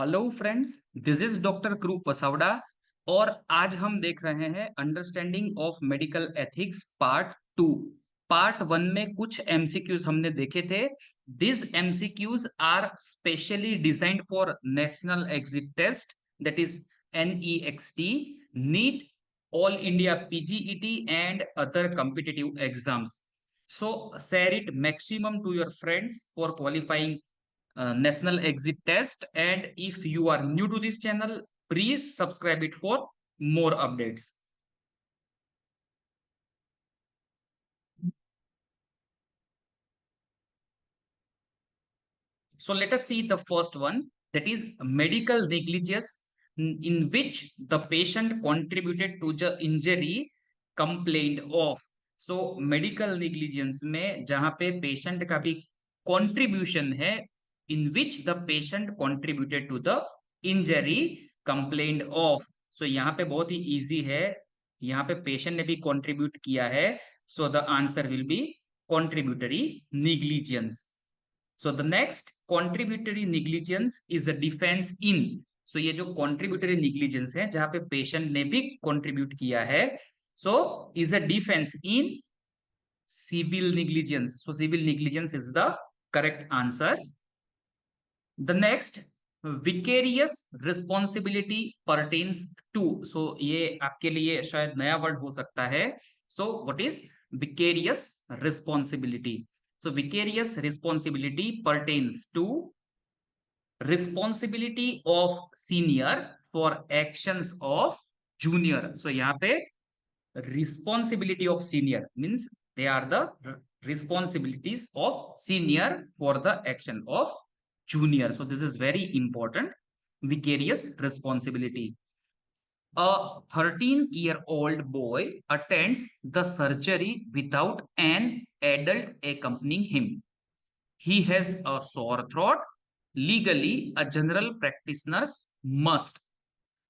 Hello friends, this is doctor Kru Pasawada और आज हम देख रहे हैं understanding of medical ethics part two. Part one में कुछ एमसीक्यूज हमने देखे थे। This MCQs are specially designed for national exit test, that is NEXT, NEET, all India PGET and other competitive exams. So share it maximum to your friends for qualifying national exit test, and if you are new to this channel, please subscribe it for more updates. So let us see the first one, that is medical negligence in which the patient contributed to the injury complained of. So medical negligence में जहां पे patient का भी contribution है, in which the patient contributed to the injury complained of. So यहाँ पे बहुत ही easy है, यहाँ पे पेशेंट ने भी contribute किया है, so the answer will be contributory negligence. So the next contributory negligence is a defense in. So ये जो contributory negligence है जहां पे पेशेंट ने भी contribute किया है, so is a defense in civil negligence. So civil negligence is the correct answer. The next vicarious responsibility pertains to. So ये आपके लिए शायद नया वर्ड हो सकता है. So what is vicarious responsibility? So vicarious responsibility pertains to responsibility of senior for actions of junior. So यहाँ पे responsibility of senior means they are the responsibilities of senior for the action of junior. So this is very important. Vicarious responsibility. A 13-year-old boy attends the surgery without an adult accompanying him. He has a sore throat. Legally, a general practitioner must.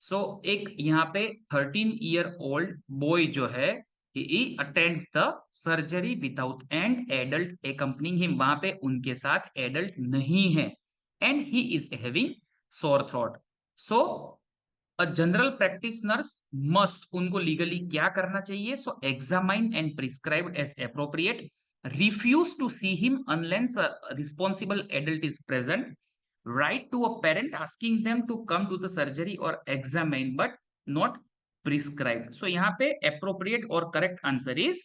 सो एक यहाँ पे 13-year-old boy जो है, he attends the surgery without an adult accompanying him, वहां पे उनके साथ adult नहीं है, and he is having sore throat. So a general practitioners must, उनको लीगली क्या करना चाहिए? So examine and prescribe as appropriate, refuse to see him unless responsible adult is present, write to a parent asking them to come to the surgery or examine but not prescribed. So यहाँ पे appropriate और correct answer is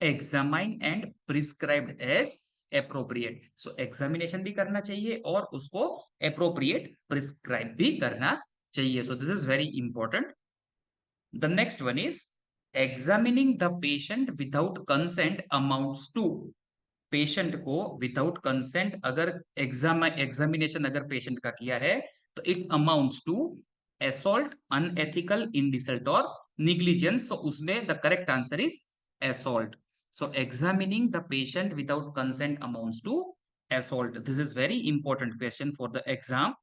examine and prescribed as appropriate. So examination भी करना चाहिए और उसको appropriate prescribe भी करना चाहिए. So this is very important. The next one is examining the patient without consent amounts to. Patient को विदाउट कंसेंट अगर एग्जामिनेशन अगर पेशेंट का किया है, तो it amounts to assault, unethical, insult और निग्लिजेंस. सो उसमें the correct answer is assault. So examining the patient without consent amounts to assault. This is very important question for the exam.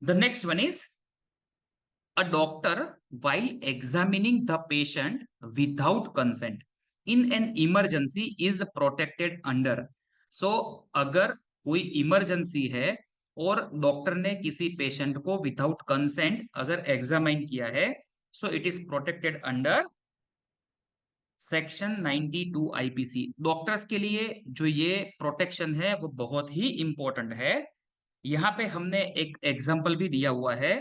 The next one is a doctor while examining the patient without consent in an emergency is protected under. So अगर कोई emergency है और doctor ने किसी patient को without consent अगर examine किया है, so it is protected under section 92 IPC. Doctors के लिए जो ये प्रोटेक्शन है वो बहुत ही इंपॉर्टेंट है. यहाँ पे हमने एक एग्जाम्पल भी दिया हुआ है.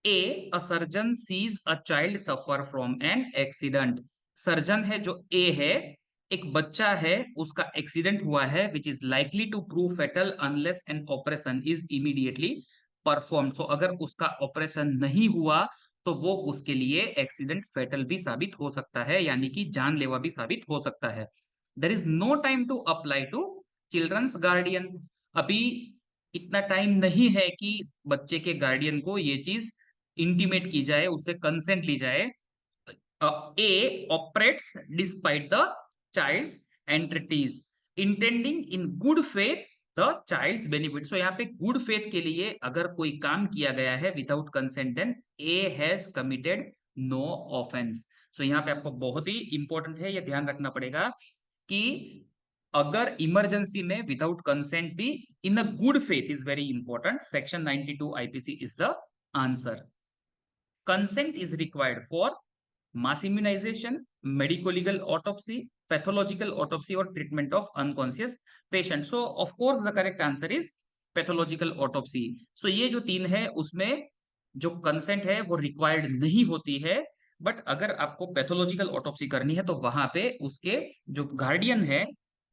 A surgeon sees a child suffer from an accident. Surgeon है जो A है, एक बच्चा है उसका एक्सीडेंट हुआ है which is likely to prove fatal unless an operation is immediately perform. So अगर उसका ऑपरेशन नहीं हुआ तो वो उसके लिए एक्सीडेंट फेटल भी साबित हो सकता है, यानी कि जानलेवा भी साबित हो सकता है. There is no time to apply to children's guardian. अभी इतना टाइम नहीं है कि बच्चे के गार्डियन को ये चीज इंटीमेट की जाए, उससे कंसेंट ली जाए. A operates despite the child's entreaties intending in good faith the child's benefit. So यहाँ पे गुड फेथ के लिए अगर कोई काम किया गया है without consent, then A has committed no offence. So यहाँ पे आपको बहुत ही इंपॉर्टेंट है, ये ध्यान रखना पड़ेगा कि अगर इमरजेंसी में विदाउट कंसेंट भी in a good faith is very important. Section 92 IPC is the answer. Consent is required for mass immunization, medico-legal autopsy, pathological autopsy or treatment of unconscious patient. So of course the correct answer is pathological autopsy. So ये जो तीन है उसमें जो consent है वो required नहीं होती है, बट अगर आपको पैथोलॉजिकल ऑटोप्सी करनी है तो वहां पे उसके जो गार्डियन है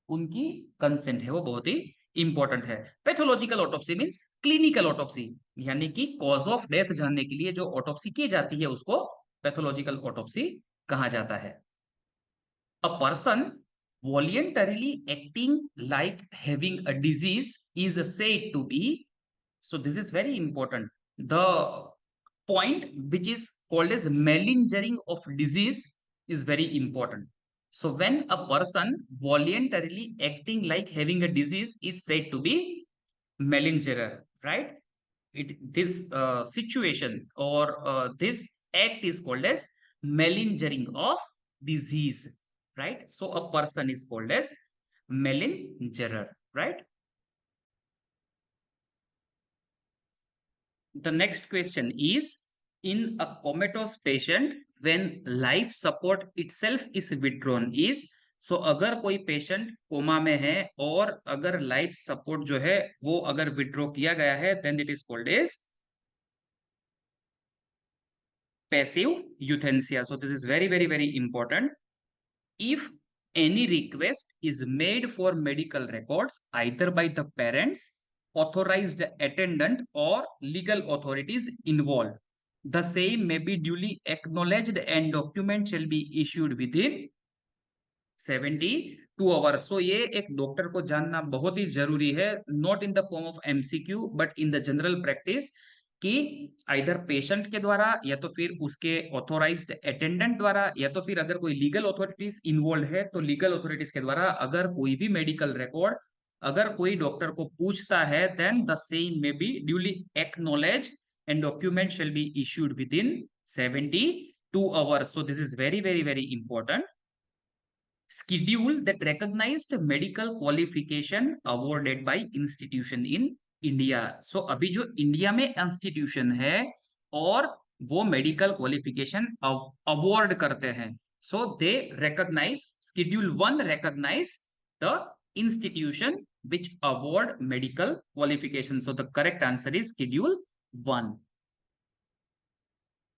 उनकी कंसेंट है वो बहुत ही इंपॉर्टेंट है. Pathological autopsy means clinical autopsy, यानी कि कॉज ऑफ डेथ जानने के लिए जो ऑटोप्सी की जाती है उसको पैथोलॉजिकल ऑटोप्सी कहा जाता है. A person voluntarily acting like having a disease is said to be, so this is very important, the point which is called as malingering of disease is very important. So when a person voluntarily acting like having a disease is said to be malingerer, right? This situation or this act is called as malingering of disease, right? So a person is called as malingerer, right? The next question is, in a comatose patient when life support itself is withdrawn is, so अगर कोई patient coma में है और अगर life support जो है वो अगर विड्रॉ किया गया है then it is called as passive euthanasia. So this is very, very, very important. If any request is made for medical records either by the parents, authorized attendant or legal authorities involved, the same may be duly acknowledged and document shall be issued within 72 hours. So ये एक doctor को जानना बहुत ही जरूरी है, not in the form of MCQ but in the general practice, कि either patient के द्वारा या तो फिर उसके ऑथोराइज्ड अटेंडेंट द्वारा या तो फिर अगर कोई लीगल अथॉरिटीज इन्वॉल्व है तो लीगल अथॉरिटीज के द्वारा अगर कोई भी मेडिकल रिकॉर्ड अगर कोई डॉक्टर को पूछता है देन द सेम में B duly acknowledge and document shall be issued with in 72 hours. So this is very, very, very important. Schedule that recognized medical qualification awarded by institution in India. So अभी जो India में institution है और वो medical qualification award करते हैं, सो दे recognize, schedule 1 recognize the institution which award medical qualification. So the correct answer is schedule 1.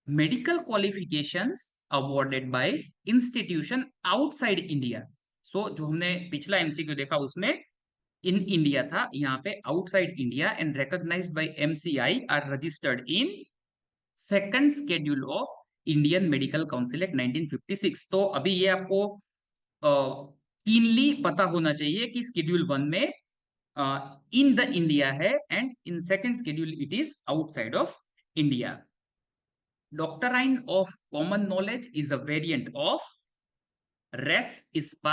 Medical qualifications awarded by institution outside India. So जो हमने पिछला एमसीक्यू देखा उसमें इन इंडिया था, यहाँ पे outside India and recognised by MCI or registered in second schedule of Indian Medical Council Act 1956. तो अभी ये आपको कीनली पता होना चाहिए कि शेड्यूल 1 में इन द इंडिया है and in second schedule it is outside of India. Doctrine of common knowledge is a variant of res ispa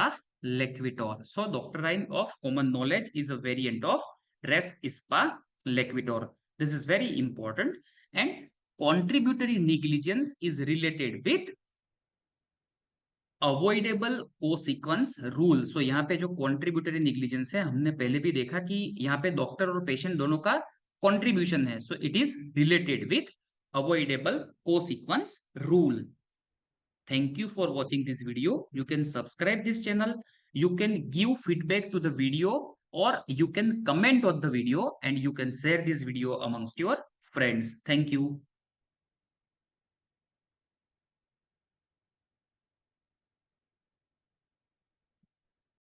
lequitor. So doctrine of common knowledge is a variant of res ispa lequitor. This is very important. And contributory negligence is related with avoidable consequence rule. So यहाँ पे जो contributory negligence है हमने पहले भी देखा कि यहाँ पे डॉक्टर और पेशेंट दोनों का कॉन्ट्रीब्यूशन है, so it is related with avoidable co-sequence rule. Thank you for watching this video. You can subscribe this channel, you can give feedback to the video, or you can comment on the video and you can share this video amongst your friends. Thank you.